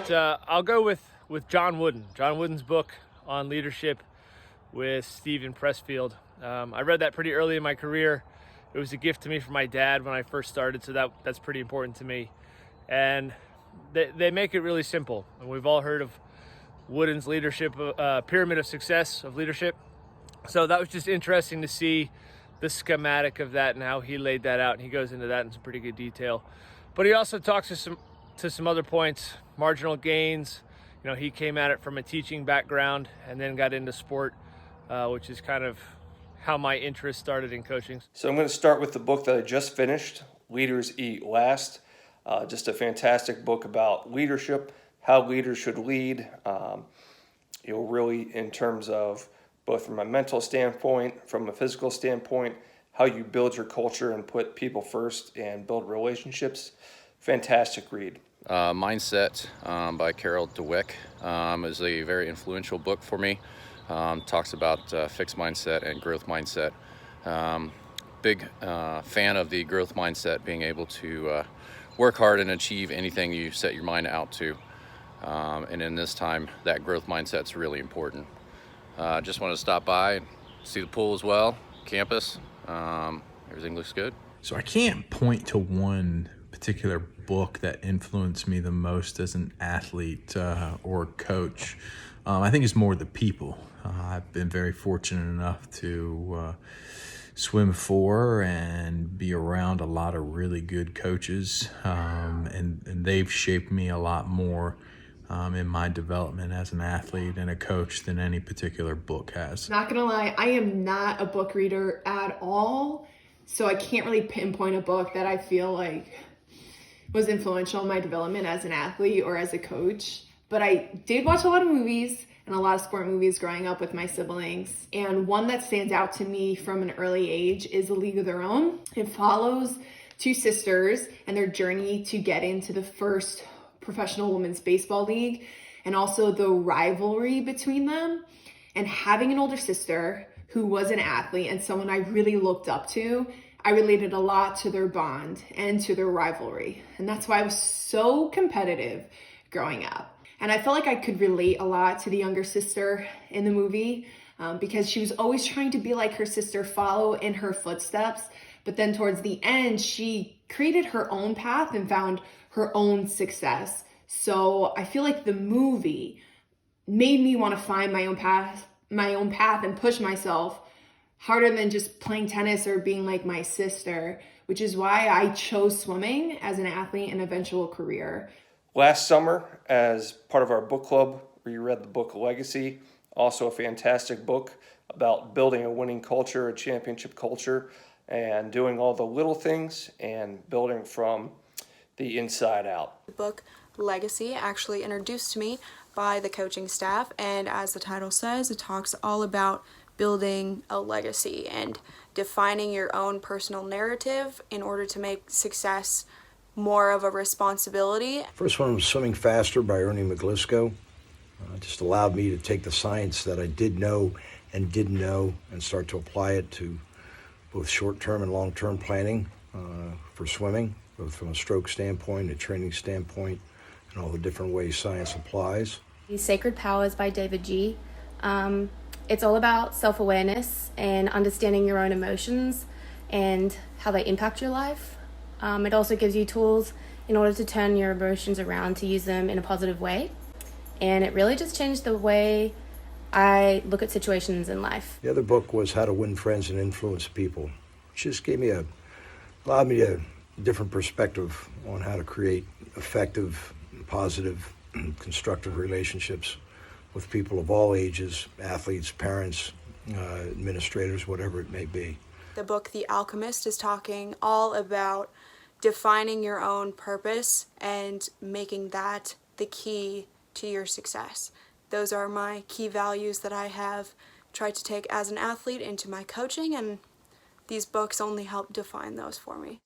but I'll go with John Wooden. John Wooden's book on leadership with Stephen Pressfield. I read that pretty early in my career. It was a gift to me from my dad when I first started, so that's pretty important to me. And they make it really simple. And we've all heard of Wooden's leadership, pyramid of success of leadership. So that was just interesting to see the schematic of that and how he laid that out. And he goes into that in some pretty good detail. But he also talks to some other points, marginal gains. You know, he came at it from a teaching background and then got into sport, which is kind of how my interest started in coaching. So I'm going to start with the book that I just finished, Leaders Eat Last. Just a fantastic book about leadership, how leaders should lead, really in terms of both from a mental standpoint, from a physical standpoint, how you build your culture and put people first and build relationships. Fantastic read. Mindset by Carol Dweck is a very influential book for me. Talks about fixed mindset and growth mindset. Big fan of the growth mindset, being able to work hard and achieve anything you set your mind out to. And in this time, that growth mindset's really important. Just want to stop by and see the pool as well, campus. Everything looks good. So I can't point to one particular book that influenced me the most as an athlete or coach. I think it's more the people. I've been very fortunate enough to swim for and be around a lot of really good coaches, and they've shaped me a lot more in my development as an athlete and a coach than any particular book has. Not gonna lie, I am not a book reader at all, so I can't really pinpoint a book that I feel like was influential in my development as an athlete or as a coach. But I did watch a lot of movies and a lot of sport movies growing up with my siblings. And one that stands out to me from an early age is A League of Their Own. It follows two sisters and their journey to get into the first professional women's baseball league, and also the rivalry between them. And having an older sister who was an athlete and someone I really looked up to, I related a lot to their bond and to their rivalry. And that's why I was so competitive growing up. And I felt like I could relate a lot to the younger sister in the movie because she was always trying to be like her sister, follow in her footsteps. But then towards the end, she created her own path and found her own success. So I feel like the movie made me want to find my own path and push myself harder than just playing tennis or being like my sister, which is why I chose swimming as an athlete and eventual career. Last summer, as part of our book club, we read the book Legacy, also a fantastic book about building a winning culture, a championship culture, and doing all the little things and building from the inside out. The book Legacy actually introduced to me by the coaching staff, and as the title says, it talks all about building a legacy and defining your own personal narrative in order to make success more of a responsibility. First one was Swimming Faster by Ernie McGlisco. It just allowed me to take the science that I did know and didn't know and start to apply it to both short-term and long-term planning for swimming, both from a stroke standpoint, a training standpoint, and all the different ways science applies. Sacred Powers by David G. It's all about self-awareness and understanding your own emotions and how they impact your life. It also gives you tools in order to turn your emotions around to use them in a positive way. And it really just changed the way I look at situations in life. The other book was How to Win Friends and Influence People, which just allowed me a different perspective on how to create effective, positive, constructive relationships with people of all ages, athletes, parents, administrators, whatever it may be. The book The Alchemist is talking all about defining your own purpose and making that the key to your success. Those are my key values that I have tried to take as an athlete into my coaching, and these books only help define those for me.